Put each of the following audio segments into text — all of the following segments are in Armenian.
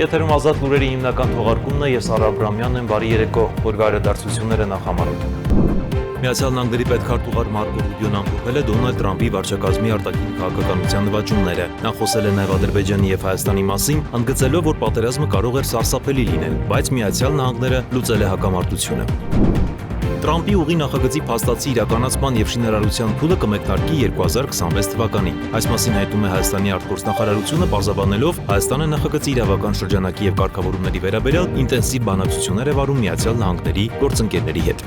Եթերում ազատ լուրերի հիմնական թողարկումն է, ես Արա Աբրամյանն եմ, բարի երեկո, օրվայրադարձությունները նախամարոտ։ Միացյալ Նահանգների պետքարտուղար Մարկո Ռուբիոն ամփոփել է Դոնալդ Թրամփի վարչակազմի արտաքին քաղաքականության նվաճումները։ Նա խոսել է նաև Ադրբեջանի եւ Հայաստանի մասին, ընդգծելով, որ պատերազմը կարող էր սարսափելի լինել, բայց Միացյալ Նահանգները լուծել է հակամարտությունը։ Թրամփի ուղի նախագծի փաստացի իրականացման եւ շինարարության փուլը կմեկնարկի 2026 թվականին։ Այս մասին հայտնում է Հայաստանի արտգործնախարարությունը, պարզաբանելով Հայաստանը նախագծի իրավական շրջանակի եւ կարգավորումների վերաբերյալ ինտենսիվ բանակցություններ է վարում Միացյալ Նահանգների գործընկերների հետ։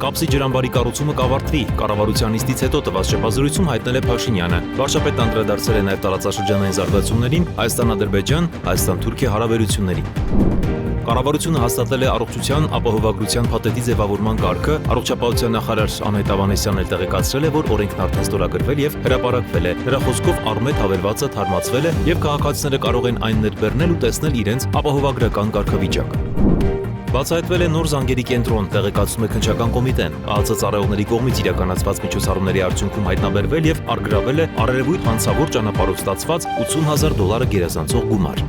Կապսի ջրամբարի կառուցումը կավարտվի, կառավարության նիստից հետո տված շփազրույցում հայտնել է Փաշինյանը։ Վարչապետն անդրադարձել է նաև տարածաշրջանային զարգացումներին, Հայաստան-Ադրբեջան, Հայաստան-Թուրքիա հարաբերություններին։ Կառավարությունը հաստատել է առողջության ապահովագրության փաթեթի ձևավորման կարգը, առողջապահության նախարար Անահիտ Ավանեսյանն էլ տեղեկացրել է, որ օրենքն արդեն ստորագրվել եւ հրապարակվել է։ Նրա խոսքով առմետ հավելվածը թարմացվել է եւ քաղաքացիները կարող են այն ներբեռնել ու տեսնել իրենց ապահովագրական կարգավիճակը։ Բացահայտվել է նոր զանգերի կենտրոն, տեղեկացնում է քննչական կոմիտեն։ ԱԱՑ ծառայողների կողմից իրականացված միջոցառումների արդյունքում հայտնաբերվել եւ առգրավել է արևելույթ հանցավոր ճանապարհով ստացված $80,000 գերազանցող գումար։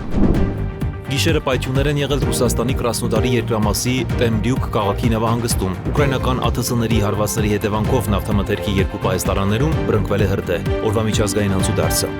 Գիշերը պայթյուններ են եղել Ռուսաստանի Կրասնոդարի երկրամասի Տեմբյուկ քաղաքի նավահանգստում։ Ուկրաինական ԱԹՍ-ների հարվածների հետևանքով նավթամթերքի երկու պահեստարաներում բռնկվել է հրդեհ։ Օրվա միջազգային անցուդարձը։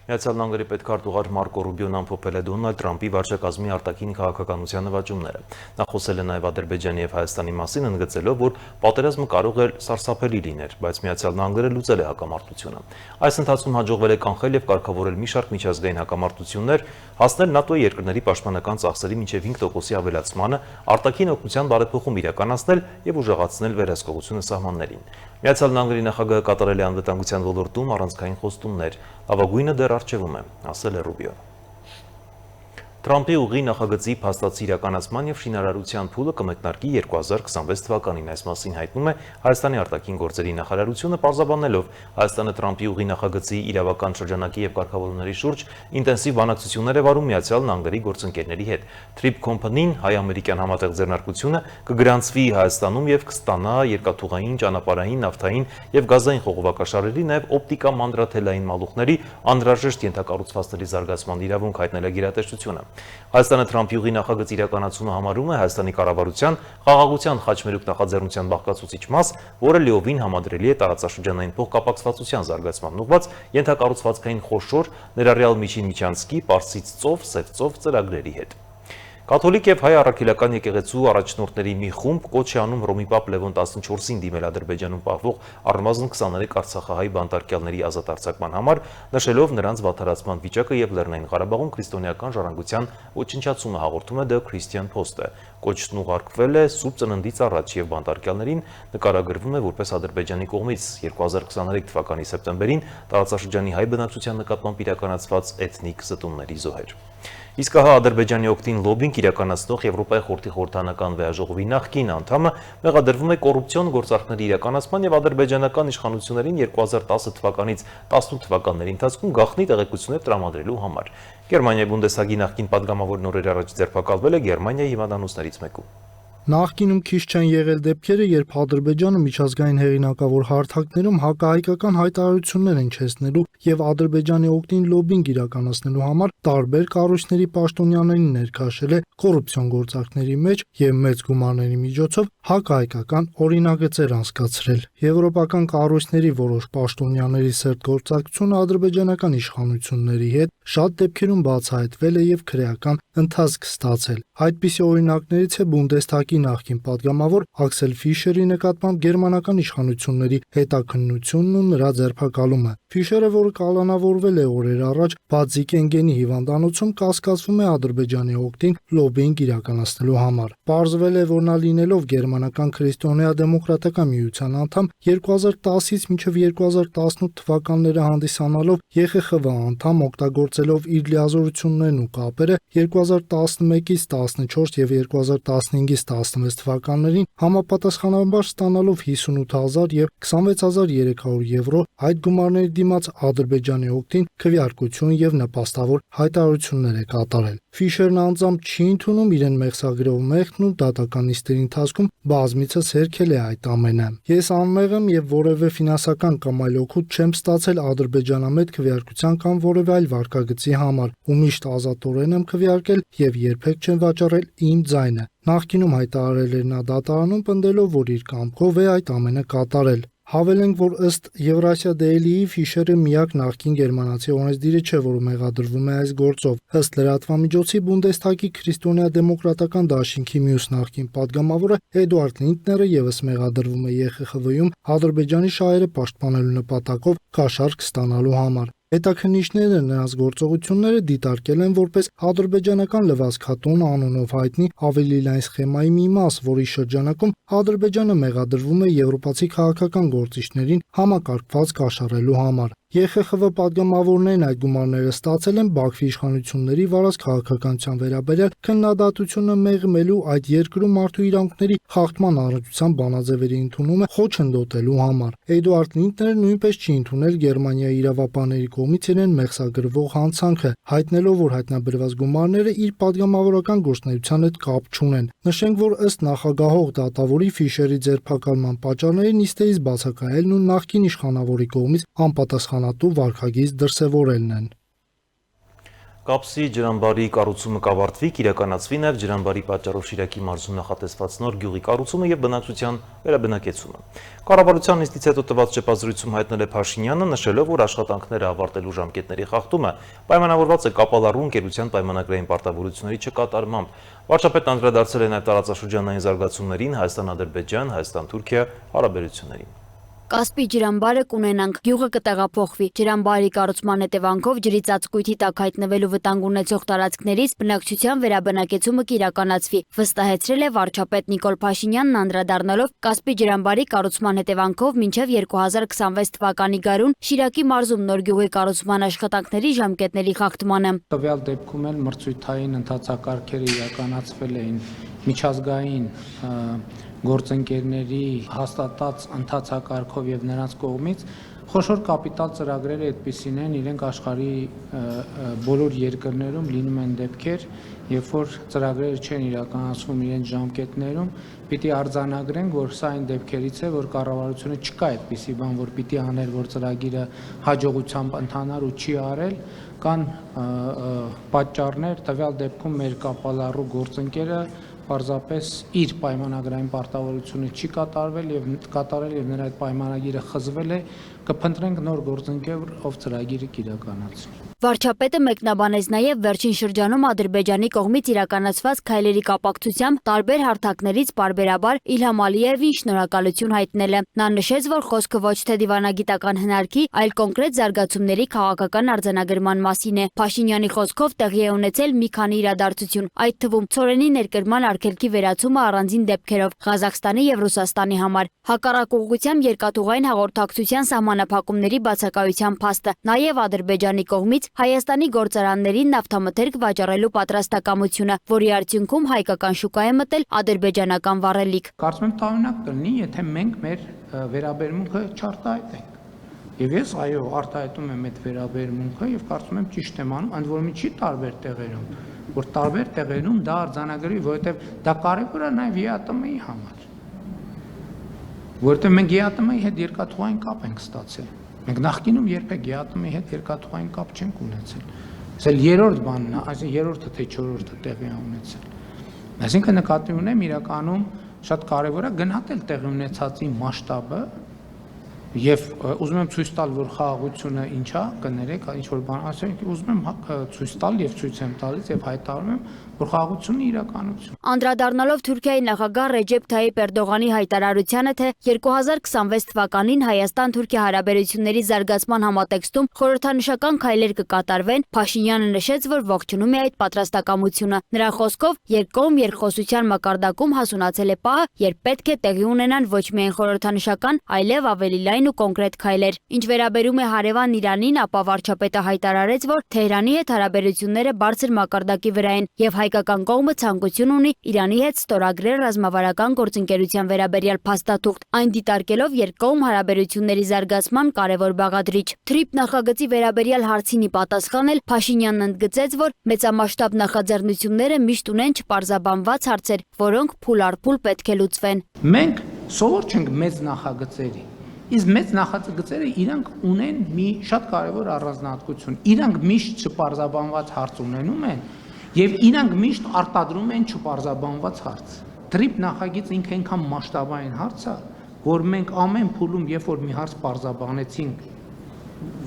Միացյալ Նահանգների պետքարտուղար Մարկո Ռուբիոն ամփոփել է Դոնալդ Թրամփի վարչակազմի արտաքին քաղաքականության նվաճումները։ Նա խոսել է նաև Ադրբեջանի եւ Հայաստանի մասին, ընդգծելով, որ պատերազմը կարող էր սարսափելի լինել, բայց Միացյալ Նահանգները լուծել է հակամարտությունը։ Այս ընթացքում հաջողվել է կանխել եւ կարգավորել մի շարք միջազգային հակամարտություններ, հասնել ՆԱՏՕ-ի երկրների պաշտպանական ծախսերի մինչև 5%-ի ավելացմանը, արտաքին օգնության բարեփոխում իրականացնել եւ ուժեղացնել վերահսկողությունը սահմաններին։ Միացյալ Նահանգների նախագահը կատարել է անվտանգության ոլորտում առանցքային խոստումներ, լավագույնը դեռ առջևում է, ասել է Ռուբիոն։ Թրամփի ուղի նախագծի փաստացի իրականացման եւ շինարարության փուլը կմեկնարկի 2026 թվականին, այս մասին հայտնում է Հայաստանի արտաքին գործերի նախարարությունը, պարզաբանելով Հայաստանը Թրամփի ուղի նախագծի իրավական շրջանակի եւ կարգավորումների շուրջ ինտենսիվ բանակցություններ է վարում Միացյալ Նահանգների գործընկերների հետ։ Trip Company-ն հայ-ամերիկյան համատեղ ձեռնարկությունը կգրանցվի Հայաստանում եւ կստանա երկաթուղային, ճանապարհային, նավթային եւ գազային խողովակաշարերի, նաեւ օպտիկա մանրաթելային մալուխների անհրաժեշտ ենթակառուցվածքների զարգացման իրավունք, հայտնել է գերատեսչությունը։ Հայաստանը Թրամփի ուղի նախագծի իրականացումը համարում է Հայաստանի կառավարության խաղաղության խաչմերուկ նախաձեռնության բաղկացուցիչ մաս, որը լիովին համադրելի է տարածաշրջանային փոխկապակցվածության զարգացման ուղղված ենթակառուցվածքային խոշոր, ներառյալ միջին միջանցքի, Պարսից ծով, Սև ծով ծրագրերի հետ։ Կաթոլիկ եւ հայ առաքելական եկեղեցու առաջնորդների մի խումբ կոչ է անում Հռոմի Պապ Լևոն 14-ին դիմել Ադրբեջանում պահվող առնվազն 23 արցախահայ բանտարկյալների ազատ արձակման համար, նշելով նրանց վատթարացման վիճակը եւ Լեռնային Ղարաբաղում քրիստոնեական ժառանգության ոչնչացումը, հաղորդում է The Christian Post-ը։ Կոչն ուղարկվել է Սուրբ Ծննդից առաջ եւ բանտարկյալներին նկարագրվում է որպես Ադրբեջանի կողմից 2023 թվականի սեպտեմբերին տարածաշրջանի հայ բնակչության նկատմամբ իրականացված էթնիկ զտումների զոհեր։ Իսկ ահա Ադրբեջանի օգտին լոբինգ իրականացնող Եվրոպայի խորհրդի խորհրդանական վեաժողովի նախկին անդամը մեղադրվում է կոռուպցիոն գործարքների իրականացման եւ ադրբեջանական իշխանություններին 2010 թվականից 18 թվականների ընթացքում գաղտնի տեղեկություններ տրամադրելու համար։ Գերմանիայի Բունդեսհագի նախկին падգամավորն օրեր առաջ ձերբակալվել է Գերմանիայի հիվանդանոցներից մեկում։ Նախկինում քիչ չեն եղել դեպքերը, երբ Ադրբեջանը միջազգային հեղինակավոր հարթակներում հակահայկական հայտարարություններ են չեսնելու եւ Ադրբեջանի օգտին լոբինգ իրականացնելու համար տարբեր կառույցների պաշտոնյաներին ներքաշել է կոռուպցիոն գործարքների մեջ եւ մեծ գումարների միջոցով հակահայկական օրինագծեր անցկացրել։ Եվրոպական կառույցների որոշ պաշտոնյաների սերտ գործակցությունը ադրբեջանական իշխանությունների հետ շատ դեպքերում բացահայտվել է եւ քրեական ընթացք ստացել։ Այդպիսի օրինակներից է Բունդեսթագի նախկին падգամավոր Աքսել Ֆիշերի նկատմամբ գերմանական իշխանությունների հետաքննությունն ու նրա ձերբակալումը։ Ֆիշերը, որը կալանավորվել է օրեր առաջ Բադզիկենգենի հիվանդանոցում, կասկածվում է Ադրբեջանի օգտին լոբինգ իրականացնելու համար։ Պարզվել է, որ նա լինելով գերմանական քրիստոնեա-դեմոկրատական միության անդամ 2010-ից մինչև 2018 թվականները հանդիսանալով ԵԽԽՎ անդամ, օգտագործելով իր լիազորություններն ու կապերը 2011-ից 14 եւ 2015-ից 16 թվականներին համապատասխանաբար ստանալով 58,000 եւ 26,300 եվրո, այդ գումարների դիմաց Ադրբեջանի օգտին քվեարկություն եւ նպաստավոր հայտարարություններ է կատարել։ Ֆիշերն անձամբ չի ընդունում իրեն մեղսագրող մեղքն ու դատական նիստերի ընթացքում բազմիցս հերքել է այդ ամենը։ Ես անմեղ եմ եւ որևէ ֆինանսական կամ այլ օգուտ չեմ ստացել ադրբեջանամետ քվեարկության կամ որևէ այլ վարկագծի համար, ու միշտ ազատորեն եմ քվեարկել եւ երբեք չեմ վաճառել իմ ձայնը։ Նախկինում հայտարարել էր նա դատարանում պնդելով, որ իր կամքով է այդ ամենը կատարել։ Հավելենք, որ ըստ Եվրասիա Դեյլիի Ֆիշերը միակ նախկին գերմանացի օրենսդիրը չէ, որը մեղադրվում է այս գործով։ Ըստ լրատվամիջոցի Բունդեսթագի քրիստոնեա-դեմոկրատական դաշինքի մյուս նախկին падգամավորը Էդուարդ Լինտները եւս մեղադրվում է ԵԽԽՎ-ում Ադրբեջանի շահերը պաշտպանելու նպատակով կաշառք ստանալու համար։ Հետաքննիչները նրանց գործողությունները դիտարկել են որպես ադրբեջանական լվացքատուն անունով հայտնի ավելի լայն սխեմայի մի մաս, որի շրջանակում Ադրբեջանը մեղադրվում է եվրոպացի քաղաքական գործիչներին համակարգված կաշառելու համար։ ԵԽԽՎ падգամավորներն այդ գումարները ստացել են Բաքվի իշխանությունների վարած քաղաքականության վերաբերյալ քննադատությունը մեղմելու այդ երկրում մարդու իրավունքների խախտման առնչությամբ բանաձևերի ընդունումը խոչընդոտելու համար։ Էդուարդ Լինտները նույնպես չի ընդունել Գերմանիայի իրավապահների կողմից իրեն մեղսագրվող հանցանքը, հայտնելով, որ հայտնաբերված գումարները իր падգամավորական գործունեության հետ կապ չունեն։ Նշենք, որ ըստ նախագահող դատավորի Ֆիշերի ձերբակալման պատճառների նիստերից բացակայելն ու նախկին իշխանավորի կողմից անպատասխանատու վարքագիծ դրսևորելն են։ Կապսի ջրամբարի կառուցումը կավարտվի, կիրականացվի նաև ջրամբարի պատճառով Շիրակի մարզում նախատեսված նոր գյուղի կառուցումը եւ բնակչության վերաբնակեցումը։ Կառավարության նիստից հետո տված շփազրույցում հայտնել է Փաշինյանը, նշելով, որ աշխատանքները ավարտելու ժամկետների խախտումը պայմանավորված է կապալառու ընկերության պայմանագրային պարտավորությունների չկատարմամբ։ Վարչապետն անդրադարձել է նաև տարածաշրջանային զարգացումներին, Հայաստան-Ադրբեջան, Հայաստան-Թուրքիա հարաբերություններին։ Կասպի ջրամբարը կունենանք, գյուղը կտեղափոխվի։ Ջրամբարի կառուցման հետևանքով ջրի ծածկույթի տակ հայտնվելու վտանգ ունեցող տարածքներից բնակչության վերաբնակեցումը կիրականացվի, վստահեցրել է վարչապետ Նիկոլ Փաշինյանն անդրադառնալով Կասպի ջրամբարի կառուցման հետևանքով մինչև 2026 թվականի գարուն Շիրակի մարզում նոր գյուղի կառուցման աշխատանքների ժամկետների խախտմանը։ Տվյալ դեպքում էլ մրցույթային ընթացակարգերը իրականացվել էին միջազգային գործընկերների հաստատած ընթացակարգով եւ նրանց կողմից խոշոր կապիտալ ծրագրերը այդպիսին են, իրենք աշխարհի բոլոր երկրներում լինում են դեպքեր, երբ որ ծրագրերը չեն իրականացվում իրենց ժամկետներում, պիտի արձանագրենք, որ սա այն դեպքերից է, որ կառավարությունը չկա այդպիսի բան, որ պիտի աներ, որ ծրագիրը հաջողությամբ ընթանար ու չի արել, կան պատճառներ, տվյալ դեպքում մեր կապալառու գործընկերը պարզապես իր պայմանագրային պարտավորությունը չի կատարել եւ նրա այդ պայմանագիրը խզվել է, կփնտրենք նոր գործընկեր, ով ծրագիրը կիրականացնի։ Վարչապետը մեկնաբանեց նաև վերջին շրջանում Ադրբեջանի կողմից իրականացված քայլերի կապակցությամբ տարբեր հարթակներից պարբերաբար Իլհամ Ալիևին շնորհակալություն հայտնել է։ Նա նշեց, որ խոսքը ոչ թե դիվանագիտական հնարքի, այլ կոնկրետ զարգացումների քաղաքական արձանագրման մասին է։ Փաշինյանի խոսքով տեղի է ունեցել մի քանի իրադարձություն, այդ թվում Ցորենի ներկրման արգելքի վերացումը առանձին դեպքերով Ղազախստանի եւ Ռուսաստանի համար, հակառակ ուղղությամբ երկաթուղային հաղորդակցության սահմանափակումների բացակայության փաստը, նաև Ադրբեջանի կողմից Հայաստանի գործարաններին նավթամթերք վաճառելու պատրաստակամությունը, որի արդյունքում հայկական շուկա է մտել ադրբեջանական վառելիք։ Կարծում եմ տարօրինակ կլինի, եթե մենք մեր վերաբերմունքը չարտահայտենք։ Եվ ես այո, արտահայտում եմ այդ վերաբերմունքը եւ կարծում եմ ճիշտ եմ անում, ընդ որում չի տարբեր տեղերում, որ տարբեր տեղերում դա արձանագրվի, որովհետեւ դա կարեւոր է նաեւ ԵԱՏՄ-ի համար։ Որովհետեւ մենք ԵԱՏՄ-ի հետ երկաթուղային կապ ենք ստացել։ Մենք նախկինում երբեք ԵԱՏՄ-ի հետ երկաթուղային կապ չենք ունեցել։ Սա երրորդ բանն է, այսինքն երրորդը թե չորրորդը տեղի է ունեցել։ Այսինքն նկատի ունեմ իրականում շատ կարևոր է գնահատել տեղի ունեցածի մասշտաբը եւ ուզում եմ ցույց տալ, որ խաղաղությունը ինչա, կներեք, ինչ որ բան ասենք, ուզում եմ ցույց տալ եւ ցույց եմ տալիս եւ հայտարարում եմ, որ խաղաղությունը իրականություն։ Անդրադառնալով Թուրքիայի նախագահ Ռեջեփ Թայիփ Էրդողանի հայտարարությանը, թե 2026 թվականին Հայաստան-Թուրքիա հարաբերությունների զարգացման համատեքստում խորհրդանշական քայլեր կկատարվեն, Փաշինյանը նշեց, որ ողջունում է այդ պատրաստակամությունը։ Նրա խոսքով երկկողմ երկխոսության մակարդակում հասունացել է պահը, երբ պետք է տեղի ունենան ոչ միայն խորհրդանշական, այլև ավելի լայն ու կոնկրետ քայլեր։ Ինչ վերաբերում է հարևան Իրանին, ապա վարչապետը հայտարարեց, որ Թեհրանի հետ հարաբերությունները բարձր մակարդակի վրա են եւ հայկական կողմը ցանկություն ունի Իրանի հետ ստորագրել ռազմավարական գործընկերության վերաբերյալ փաստաթուղթ, այն դիտարկելով երկկողմ հարաբերությունների զարգացման կարևոր բաղադրիչ։ Թրիփ նախագծի վերաբերյալ հարցինի պատասխանել Փաշինյանն ընդգծեց, որ մեծամասշտաբ նախաձեռնությունները միշտ ունեն չպարզաբանված հարցեր, որոնք փուլ առ փուլ պետք է լուծվեն։ Մենք սովոր չենք մեծ նախագծերի, իսկ մեծ նախագծերը իրանք ունեն մի շատ կարևոր առանձնահատկություն։ Իրանք միշտ չպարզաբանված հարց ունենում են եւ իրանք միշտ արտադրում են չպարզաբանված հարց։ Թրիփ նախագիծը ինքը այնքան մասշտաբային հարց է, որ մենք ամեն փուլում, երբ որ մի հարց պարզաբանեցինք,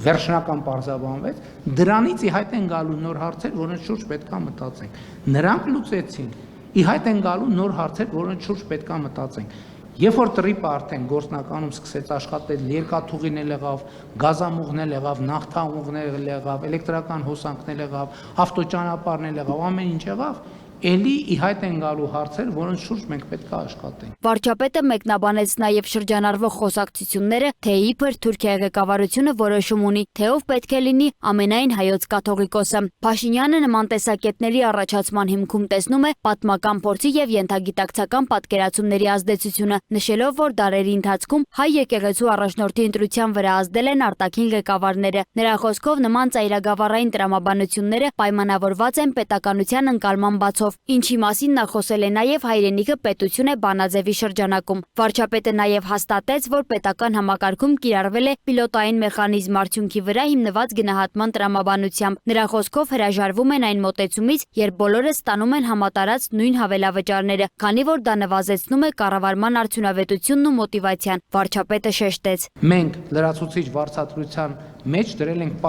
վերջնական պարզաբանվեց, դրանից ի հայտ են գալու նոր հարցեր, որոնց շուրջ պետք է մտածենք։ Նրանք լուծեցին, ի հայտ են գալու նոր հարցեր, որոնց շուրջ պետք է մտածենք։ Երբ որ տրիպը արդեն գործնականում սկսեց աշխատել, երկաթուղին էլ եղավ, գազամուղն էլ եղավ, նավթամուղն էլ եղավ, էլեկտրական հոսանքն էլ եղավ, ավտոճանապարհն էլ եղավ, ամեն ինչ եղավ, էլի ի հայտ են գալու հարցեր, որոնց շուրջ մենք պետք է աշխատենք։ Վարչապետը մեկնաբանեց նաև շրջանառվող խոսակցությունները, թե իբր Թուրքիայի ղեկավարությունը որոշում ունի, թե ով պետք է լինի ամենայն հայոց կաթողիկոսը։ Փաշինյանը նման տեսակետների առաջացման հիմքում տեսնում է պատմական փորձի եւ ենթագիտակցական պատկերացումների ազդեցությունը, նշելով, որ դարերի ընթացքում հայ եկեղեցու առաջնորդի ընտրության վրա ազդել են արտաքին ղեկավարները։ Նրա խոսքով նման ծայրագավառային տրամաբանությունները պայմանավորված են պետականության ընկալման բացով, ինչի մասին նա խոսել է նաև հայրենիքը պետություն է բանաձևի շրջանակում։ Վարչապետը նաև հաստատեց, որ պետական համակարգում կիրառվել է պիլոտային մեխանիզմ արդյունքի վրա հիմնված գնահատման տրամաբանությամբ։ Նրա խոսքով հրաժարվում են այն մոտեցումից, երբ բոլորը ստանում են համատարած նույն հավելավճարները, քանի որ դա նվազեցնում է կառավարման արդյունավետությունն ու մոտիվացիան։ Վարչապետը շեշտեց. Մենք լրացուցիչ վարձատրության մեջ դրել ենք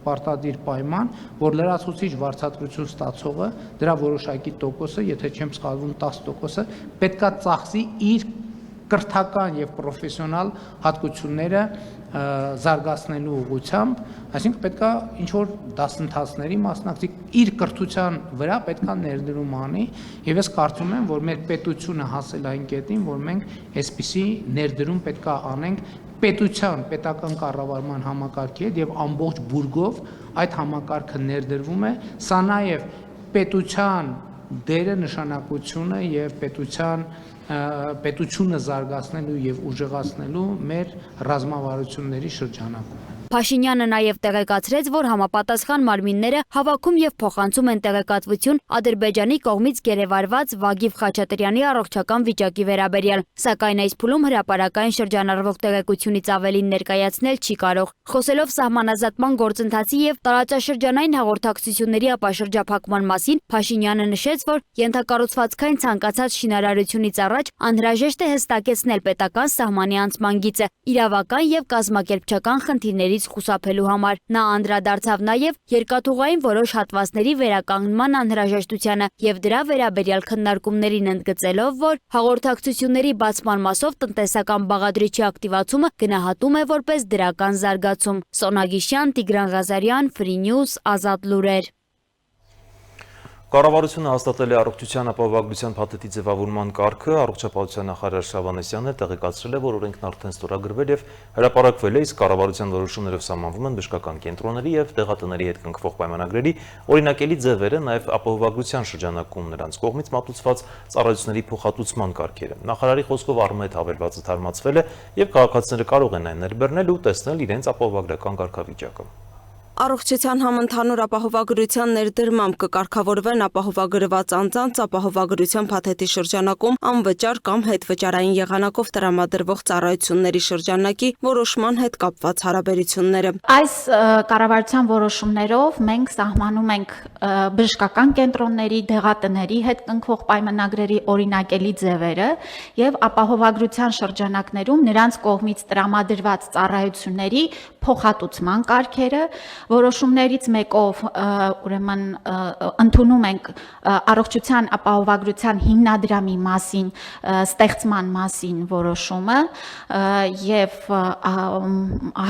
պարտադիր պայման, որ լրացուցիչ վարձատրություն ստացողը դրա որոշակի տոկոսը, եթե չեմ սխալվում 10%, պետքա ծախսի իր կրթական եւ պրոֆեսիոնալ հատկությունները զարգացնելու ուղղությամբ, այսինքն պետքա ինչ որ դասընթացների մասնակցի իր կրթության վրա պետքա ներդրում անի, եւ ես կարծում եմ, որ մեր պետությունը հասել այն կետին, որ մենք այսպիսի ներդրում պետքա անենք պետական կառավարման համակարգի հետ եւ ամբողջ բուրգով այդ համակարգը ներդրվում է, սա նաեւ պետության դերը, նշանակությունը եւ պետությունը զարգացնելու եւ ուժեղացնելու մեր ռազմավարությունների շրջանակում։ Փաշինյանը նաև տեղեկացրեց, որ համապատասխան մարմինները հավաքում եւ փոխանցում են տեղեկատվություն Ադրբեջանի կողմից գերեվարված Վագիվ Խաչատրյանի առողջական վիճակի վերաբերյալ, սակայն այս փուլում հրապարակային շրջանառվող տեղեկությունից ավելին ներկայացնել չի կարող։ Խոսելով սահմանազատման գործընթացի եւ տարածաշրջանային հաղորդակցությունների ապաշրջափակման մասին, Փաշինյանը նշեց, որ ենթակառուցվածքային ցանկացած շինարարությունից առաջ անհրաժեշտ է հստակեցնել պետական սահմանի անցման գիծը, իրավական եւ կազմակերպչական խնդիրներից խուսափելու համար։ Նա անդրադարձավ նաև երկաթուղային որոշ հատվածների վերականգնման անհրաժեշտությանը եւ դրա վերաբերյալ քննարկումներին ընդգծելով, որ հաղորդակցությունների բացման մասով տնտեսական բաղադրիչի ակտիվացումը գնահատում է որպես դրական զարգացում։ Սոնա Գիշյան, Տիգրան Ղազարյան, Free News, Ազատ լուրեր։ Կառավարությունը հաստատել է առողջության ապահովագրության փաթեթի ձևավորման կարգը, առողջապահության նախարար Շահբանեսյանն տեղեկացրել է, որ օրենքն արդեն ստորագրվել եւ հրապարակվել է, իսկ կառավարության որոշումներով սահմանվում են բժշկական կենտրոնների եւ դեղատների հետ կնքվող պայմանագրերի օրինակելի ձևերը, նաեւ ապահովագրության շրջանակում նրանց կողմից մատուցված ծառայությունների փոխհատուցման կարգերը։ Նախարարի խոսքով առումետ հավելվածը թարմացվել է եւ քաղաքացիները կարող են այն ներբեռնել ու տեսնել իրենց ապահովագրական կարգավիճակը։ Առողջության համընդհանուր ապահովագրության ներդրմամբ կկարգավորվեն ապահովագրված անձանց ապահովագրության փաթեթի շրջանակում անվճար կամ հետվճարային եղանակով տրամադրվող ծառայությունների շրջանակի որոշման հետ կապված հարաբերությունները։ Այս կառավարության որոշումներով մենք սահմանում ենք բժշկական կենտրոնների, դեղատների հետ կնքվող պայմանագրերի օրինակելի ձևերը եւ ապահովագրության շրջանակներում նրանց կողմից տրամադրված ծառայությունների փոխհատուցման կարգերը։ Որոշումներից մեկով ուրեմն ընդունում ենք առողջության ապահովագրության հիմնադրամի մասին ստեղծման մասին որոշումը եւ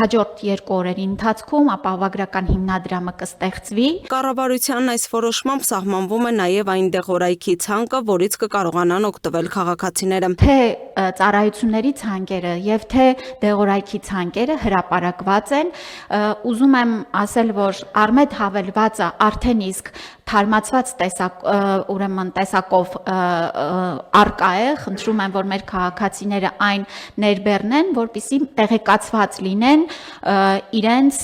հաջորդ 2 օրերի ընթացքում ապահովագրական հիմնադրամը կստեղծվի։ Կառավարության այս որոշմամբ սահմանվում է նաեւ այն դեղորայքի ցանկը, որից կկարողանան օգտվել քաղաքացիները։ Թե ծառայությունների ցանկերը եւ թե դեղորայքի ցանկերը հրապարակված են, ուզում եմ ասել, որ առմետ հավելվածը արդեն իսկ թարմացված ուրեմն տեսակով արկա է, խնդրում եմ, որ մեր քաղաքացիները այն ներբեռնեն, որպեսզի տեղեկացված լինեն իրենց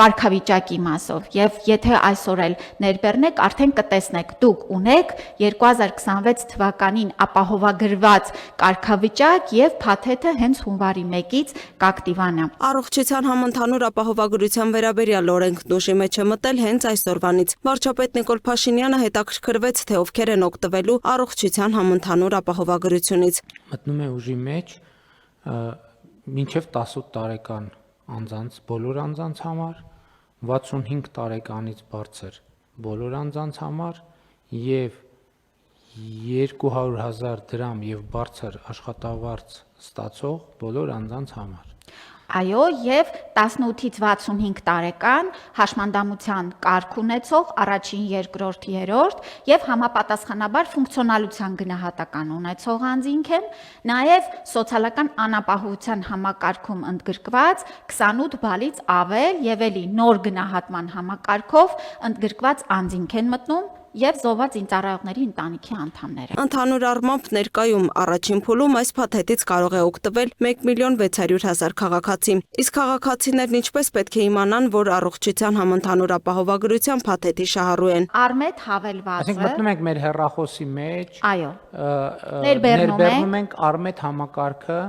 կարգավիճակի մասով։ Եվ եթե այսօր էլ ներբեռնեք, արդեն կտեսնեք, դուք ունեք 2026 թվականին ապահովագրված կարգավիճակ եւ փաթեթը հենց հունվարի 1-ից կակտիվանա։ Առողջության համընդհանուր ապահովագրության վերաբերյալ օրենքն ուժի մեջ է մտել հենց այսօրվանից։ Վարչապետ Նիկոլ Փաշինյանը հետաքրքրվեց, թե ովքեր են օգտվելու առողջության համընդհանուր ապահովագրությունից։ Մտնում է ուժի մեջ մինչև 18 տարեկան անձանց, բոլոր անձանց համար, 65 տարեկանից բարձր բոլոր անձանց համար եւ 200,000 դրամ եւ բարձր աշխատավարձ ստացող բոլոր անձանց համար։ Այո, եւ 18-ից 65 տարեկան հաշմանդամության կարգ ունեցող առաջին, երկրորդ, երրորդ եւ համապատասխանաբար ֆունկցիոնալության գնահատական ունեցող անձինք են, նաեւ սոցիալական անապահովության համակարգում ընդգրկված 28 բալից ավել եւ էլի նոր գնահատման համակարգով ընդգրկված անձինք են մտնում եւ զոհված ինձարայողների ընտանիքի անդամները։ Ընդհանուր առմամբ ներկայում առաջին փուլում այս փաթեթից կարող է օգտվել 1,600,000 քաղաքացի։ Իսկ քաղաքացիներն ինչպես պետք է իմանան, որ առողջության համընդհանուր ապահովագրության փաթեթի շահառու են։ Արմետ հավելվածը։ Այսինքն մտնում ենք մեր հեռախոսի մեջ, Այո։ ներբեռնում ենք Արմետ համակարգը։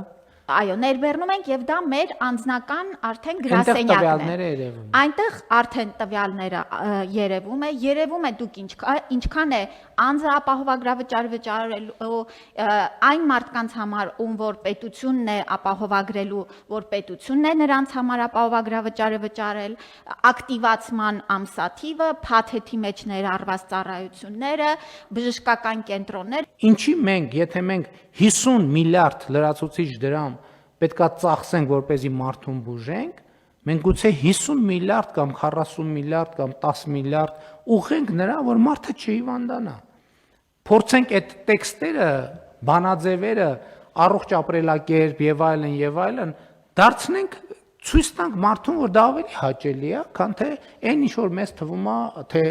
Այո, ներբեռնում ենք եւ դա մեր անձնական արդեն գրասենյակն է։ Այնտեղ արդեն տվյալները երևում է դուք ինչքան է անձը ապահովագրավճար վճարելու այն մարդկանց համար, ում որ պետությունն է ապահովագրելու, որ պետությունն է նրանց համար ապահովագրավճարը վճարել, ակտիվացման ամսաթիվը, փաթեթի մեջ ներառված ծառայությունները, բժշկական կենտրոններ։ Ինչի մենք, եթե մենք 50 միլիարդ լրացուցիչ դրամ պետքա ծախսենք, որպեսզի մարդուն բուժենք, մենք գուցե 50 միլիարդ կամ 40 միլիարդ կամ 10 միլիարդ ուղղենք նրան, որ մարդը չհիվանդանա։ Փորձենք այդ տեքստերը, բանաձևերը, առողջ ապրելակերպ եւ այլն դարձնենք ցույց տանք մարդուն, որ դա ավելի հաճելի է, քան թե այն ինչ որ մեզ թվում է, թե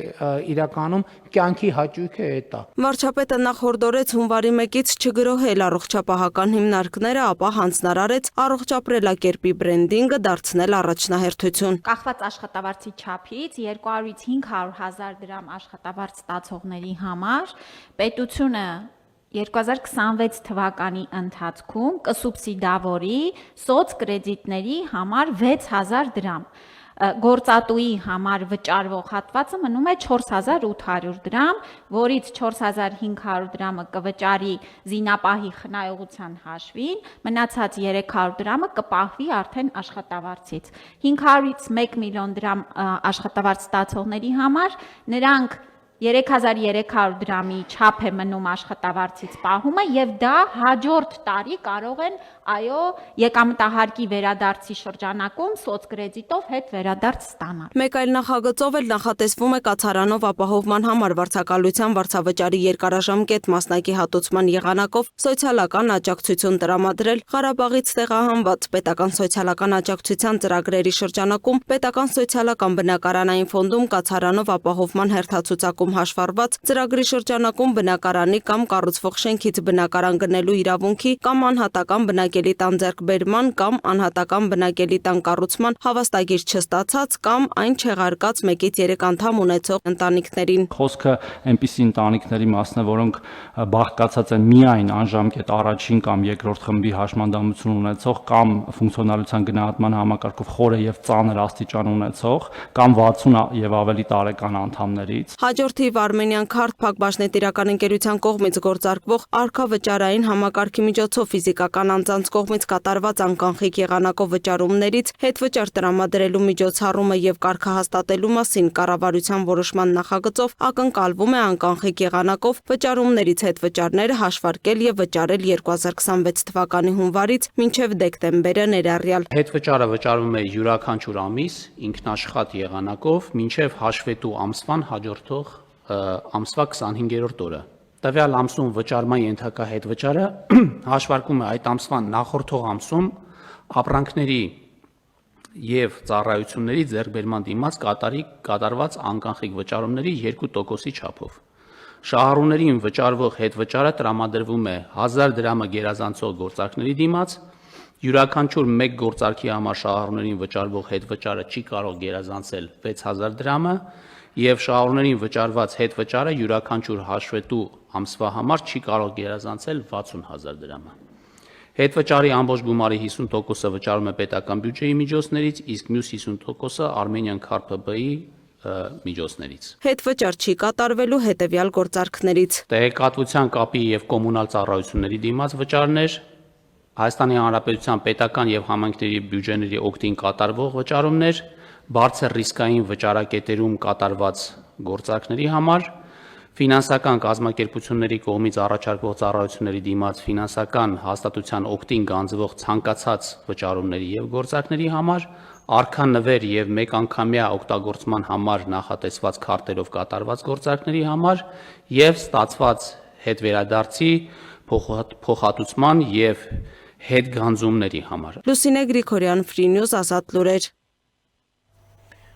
իրականում կյանքի հաճույքը է դա։ Վարչապետը նախորդորեց հունվարի 1-ից չգրոհել առողջապահական հիմնարկները, ապա հանձնարարեց առողջ ապրելակերպի բրենդինգը դարձնել առաջնահերթություն։ Կախված աշխատավարձի չափից 200-ից 500,000 դրամ աշխատավարձ ստացողների համար պետությունը 2026 թվականի ընթացքում կսուբսիդավորի սոցկրեդիտների համար 6,000 դրամ։ Գործատուի համար վճարվող հատվածը մնում է 4,800 դրամ, որից 4,500 դրամը կվճարի զինապահի խնայողության հաշվին, մնացած 300 դրամը կպահվի արդեն աշխատավարձից։ 500-ից 1 միլիոն դրամ աշխատավարձ ստացողների համար նրանք 3,300 դրամի չափ է մնում աշխատավարձից պահումը եւ դա հաջորդ տարի կարող են եկամտահարկի վերադարձի շրջանակում սոցկրեդիտով հետ վերադարձ ստանալ։ Մեկ այլ նախագծով էլ նախատեսվում է կացարանով ապահովման համար վարձակալության վարձավճարի երկարաժամկետ մասնակի հատուցման եղանակով սոցիալական աջակցություն տրամադրել։ Ղարաբաղից տեղահանված պետական սոցիալական աջակցության ծրագրերի շրջանակում պետական սոցիալական բնակարանային ֆոնդում կացարանով ապահովման հերթացուցակում հաշվառված ծրագրի շրջանակում բնակարանի կամ կառուցվող շենքից բնակարան գնելու իրավունքի կամ անհատական բնակելի տան ձեռքբերման կամ անհատական բնակելի տան կառուցման հավաստագիր չստացած կամ այն չեղարկած 1-ից 3 անդամ ունեցող ընտանիքներին։ Խոսքը այնպիսի ընտանիքների մասն է, որոնք բաղկացած են միայն անժամկետ առաջին կամ երկրորդ խմբի հաշմանդամություն ունեցող կամ ֆունկցիոնալության գնահատման համակարգով խորը եւ ծանր աստիճան ունեցող կամ 60 եւ ավելի տարեկան անդամներից։ Հաջորդիվ Armenian Card Փակbaşնետիրական ընկերության կողմից գործարկվող արքավճարային համակարգի միջոցով ֆիզիկական անձանց կողմից կատարված անկանխիկ եղանակով վճարումներից հետվճար տրամադրելու միջոցառումը եւ կարգահաստատելու մասին կառավարության որոշման նախագծով ակնկալվում է անկանխիկ եղանակով վճարումներից հետվճարները հաշվարկել եւ վճարել 2026 թվականի հունվարից մինչեւ դեկտեմբերը ներառյալ։ Հետվճարը վճարվում է յուրաքանչյուր ամիս ինքնաշխատ եղանակով մինչեւ հաշվետու ամսվան հաջորդող ամսվա 25-րդ օրը։ Տվյալ ամսում վճարման ենթակա հետվճարը հաշվարկում է այդ ամսվան նախորդող ամսում ապրանքների եւ ծառայությունների ձեռքբերման դիմաց կատարված անկանխիկ վճարումների 2%-ի չափով։ Շահառուներին վճարվող հետվճարը տրամադրվում է 1000 դրամը գերազանցող գործարքների դիմաց, յուրաքանչյուր մեկ գործարքի համար շահառուներին վճարվող հետվճարը չի կարող գերազանցել 6000 դրամը եւ շահառուներին վճարված հետվճարը յուրաքանչյուր հաշվետու ամսվա համար չի կարող գերազանցել 60000 դրամը։ Հետվճարի ամբողջ գումարի 50%-ը վճարում է պետական բյուջեի միջոցներից, իսկ մյուս 50%-ը Armenian KarPB-ի միջոցներից։ Հետվճար չի կատարվելու հետևյալ գործարքներից. Տեղեկատվության կապի եւ կոմունալ ծառայությունների դիմաց վճարներ, Հայաստանի Հանրապետության պետական եւ համայնքների բյուջեների օգտին կատարվող վճարումներ, բարձր ռիսկային վճարակետերում կատարված գործարքների համար, ֆինանսական կազմակերպությունների կողմից առաջարկվող ծառայությունների դիմաց ֆինանսական հաստատության օգտին գանձվող ցանկացած վճարումների եւ գործարքների համար, արքանվեր եւ մեկ անգամյա օգտագործման համար նախատեսված քարտերով կատարված գործարքների համար եւ ստացված հետվերադարձի փոխհատուցման եւ հետգանձումների համար։ Լուսինե Գրիգորյան, Free News, Ազատ լուրեր։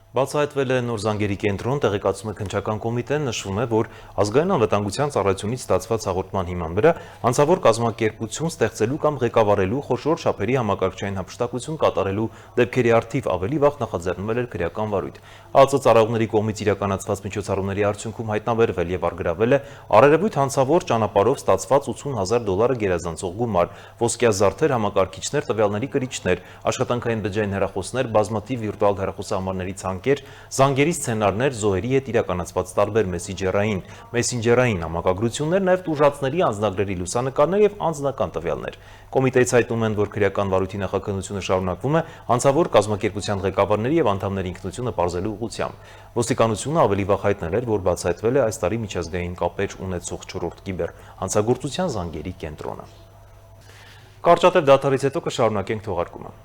Բացահայտվել է նոր զանգերի կենտրոն, տեղեկացում է քննչական կոմիտեն, նշվում է, որ ազգային անվտանգության ծառայությունից ստացված հաղորդման հիման վրա անձավոր կազմակերպություն ստեղծելու կամ ղեկավարելու խոշոր չափերի համակարգչային հափշտակություն կատարելու դեպքերի առթիվ ավելի վաղ նախաձեռնվել էր քրեական վարույթ։ ԱԱԾ ծառայողների կողմից իրականացված միջոցառումների արդյունքում հայտնաբերվել եւ արգրավել է արարևույթ հանցավոր ճանապարհով ստացված $80000 գերազանցող գումար, ոսկյա զարդեր, համակարգիչներ, տվյալների կրիչներ, աշխատանքային բջջային հեռախոսներ, բազմաթիվ վիրտուալ հեռախոսահամարների ցանկեր, զանգերի սցենարներ, զոհերի հետ իրականացված տարբեր մեսենջերային համակագրություններ, նաև տուժածների անձնագրերի լուսանկարներ եւ անձնական տվյալներ։ Կոմիտեից հայտնում են, որ քրեական վարույթի նախաքննությունը շարունակվում է հանցավոր կազմակերպության ղեկավարների եւ անդամների ինքնությունը պարզելու ուղղությամբ։ Ոստիկանությունը ավելի վաղ հայտնել էր, որ բացահայտվել է այս տարի միջազգային կապեր ունեցող 4-րդ կիբեր հանցագործության զանգերի կենտրոնը։ Կարճատև դադարից հետո կշարունակենք թողարկումը։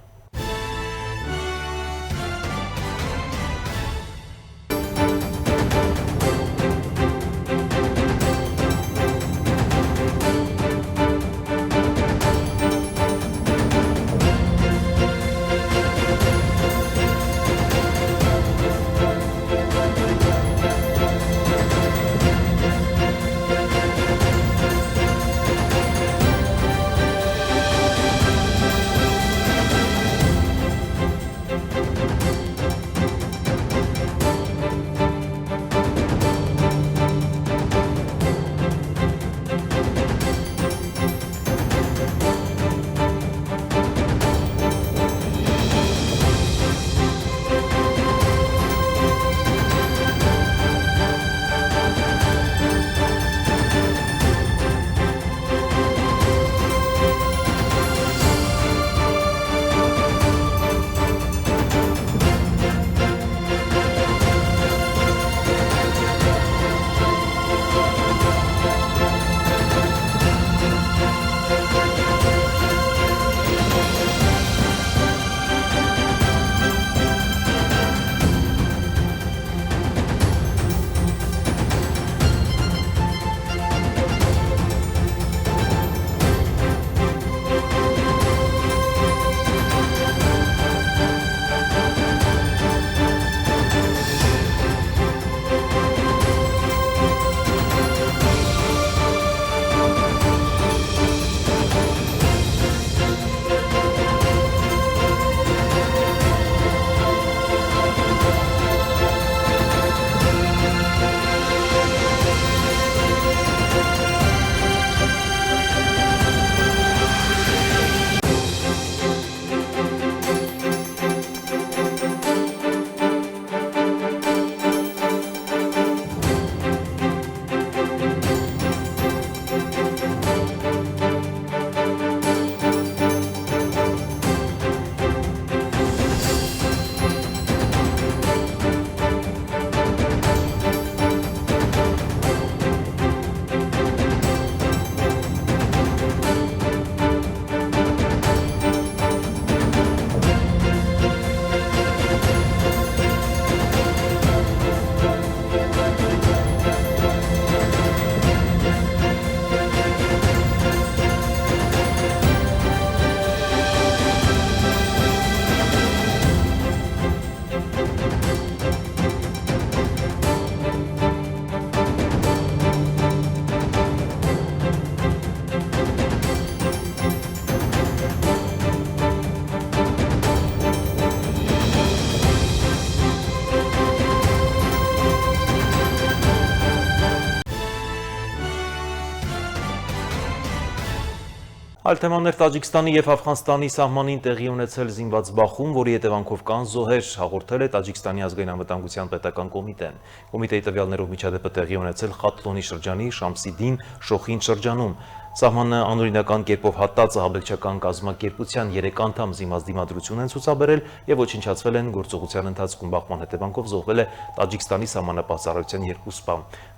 Այլ թեմաներ Տաջիկստանի և Աֆղանստանի սահմանին տեղի ունեցել զինված բախում, որի հետևանքով կան զոհեր, հաղորդել է Տաջիկստանի ազգային անվտանգության պետական կոմիտեն։ Կոմիտեի տվյալներով միջադեպը տեղի ունեցել Խատլոնի շրջանի Շամսիդին Շոխին շրջանում։ Սահմանը անօրինական կերպով հատած ահաբեկչական կազմակերպության 3 անդամ զինված դիմադրություն են ցուցաբերել եւ ոչնչացվել են գործողության ընթացքում բախման հետևանքով զոհվել է Տաջիկստանի սահմանապահ ծառայության 2 սպա։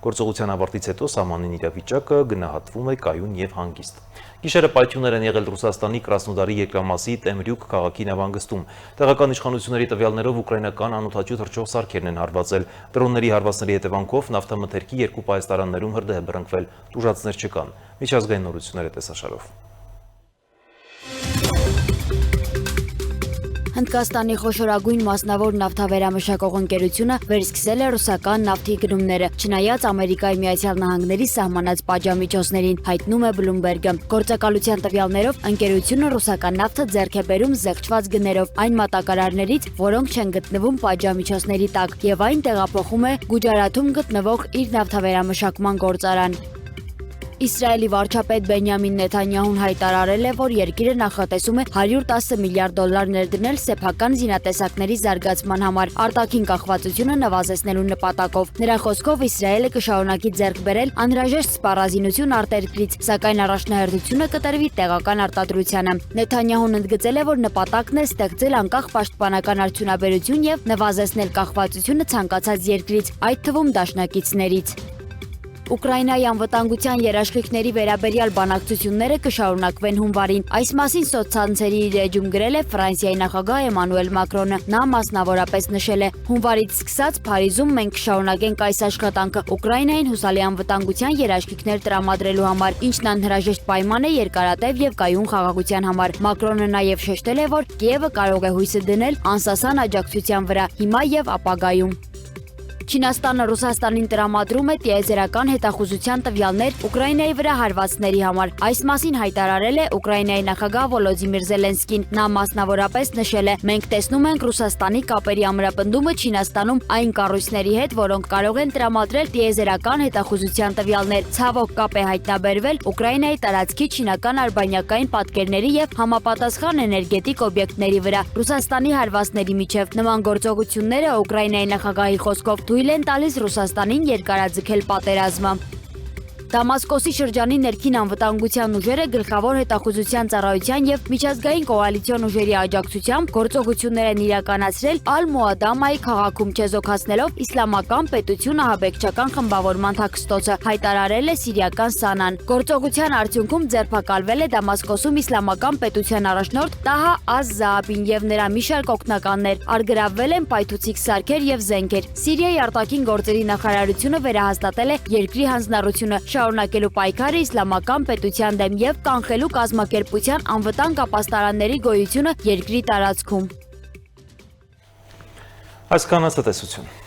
Գործողության ավարտից հետո սահմանին իրավիճակը գնահատվում է կայուն եւ հանգիստ։ Գիշերը պայթյուններ են եղել Ռուսաստանի Կրասնոդարի երկրամասի Տեմրյուկ քաղաքի նավանգստում։ Տեղական իշխանությունների տվյալներով ուկրաինական անօդաչու թռչող սարքերն են հարվածել։ Դրոնների հարվածների հետևանքով նավթամթերքի 2 պայստարաններում հրդեհ է բռնկվել, տուժածներ չկան։ Միջազգային նորությունները տեսաշարով։ Հնդկաստանի խոշորագույն մասնավոր նավթավերամշակող ընկերությունը վերսկսել է ռուսական նավթի գնումները, չնայած Ամերիկայի Միացյալ Նահանգների սահմանած պատժամիջոցներին, հայտնում է Բլումբերգը։ Գործակալության տվյալներով ընկերությունը ռուսական նավթը ձեռք է բերում զեղչված գներով այն մատակարարներից, որոնք չեն գտնվում պատժամիջոցների տակ, եւ այն տեղափոխում է Գուջարաթում գտնվող իր նավթավերամշակման գործարան։ Իսրայելի վարչապետ Բենյամին Նեթանյահուն հայտարարել է, որ երկիրը նախատեսում է $110 միլիարդ ներդնել սեփական զինատեսակների զարգացման համար արտաքին կախվածությունը նվազեցնելու նպատակով։ Նրա խոսքով Իսրայելը կշարունակի ձեռք բերել անհրաժեշտ սպառազինություն արտերկրից, սակայն առաջնահերթությունը կտրվի տեղական արտադրությանը։ Նեթանյահուն ընդգծել է, որ նպատակն է ստեղծել անկախ պաշտպանական արդյունաբերություն եւ նվազեցնել կախվածությունը ցանկացած երկրից, այդ թվում դաշնակիցներից։ Ուկրաինայի անվտանգության երաշխիքների վերաբերյալ բանակցությունները կշարունակվեն հունվարին։ Այս մասին սոցցանցերի իր էջում գրել է Ֆրանսիայի նախագահ Էմանուել Մակրոնը։ Նա մասնավորապես նշել է. «Հունվարից սկսած Փարիզում մենք կշարունակենք այս աշխատանքը Ուկրաինային հուսալի անվտանգության երաշխիքներ տրամադրելու համար, ինչն անհրաժեշտ պայման է երկարատև եւ կայուն խաղաղության համար»։ Մակրոնը նաեւ շեշտել է, որ Կիևը կարող է հույսը դնել անսասան աջակցության վրա հիմա եւ ապագայում։ Չինաստանը Ռուսաստանին տրամադրում է տիեզերական հետախուզության տվյալներ Ուկրաինայի վրա հարվածների համար։ Այս մասին հայտարարել է Ուկրաինայի նախագահ Վոլոդիմիր Զելենսկին։ Նա մասնավորապես նշել է. «Մենք տեսնում ենք Ռուսաստանի կապերի ամրապնդումը Չինաստանում այն կառույցների հետ, որոնք կարող են տրամադրել տիեզերական հետախուզության տվյալներ։ Ցավոք կապ է հայտնաբերվել Ուկրաինայի տարածքի չինական արբանյակային պատկերների եւ համապատասխան էներգետիկ օբյեկտների վրա Ռուսաստանի հարվածների միջև։ Նման գործողությունները Ուկրաինայի նախագահի խոսքով թույլ են տալիս Ռուսաստանին երկարաձգել պատերազմը։ Դամասկոսի շրջանի ներքին անվտանգության ուժերը գլխավոր հետախուզության ծառայության եւ միջազգային կոալիցիոն ուժերի աջակցությամբ գործողություններ են իրականացրել Ալ-Մուադամայի քաղաքում չեզոքացնելով իսլամական պետություն ահաբեկչական խմբավորման թաքստոցը, հայտարարել է սիրիական Սանան։ Գործողության արդյունքում ձերբակալվել է Դամասկոսում իսլամական պետության առաջնորդ Տահա Ազ-Զաաբին եւ նրա մի շարք օգնականներ, արգրավվել են պայթուցիկ սարքեր եւ զենքեր։ Սիրիայի արտաքին գործերի նախարարությունը վերահաստատել է երկրի հանձնառությունը շարունակելու պայքարը իսլամական պետության դեմ եւ կանխելու կազմակերպության անվտանգ ապաստարանների գոյությունը երկրի տարածքում։ Այսքան ցտեսություն։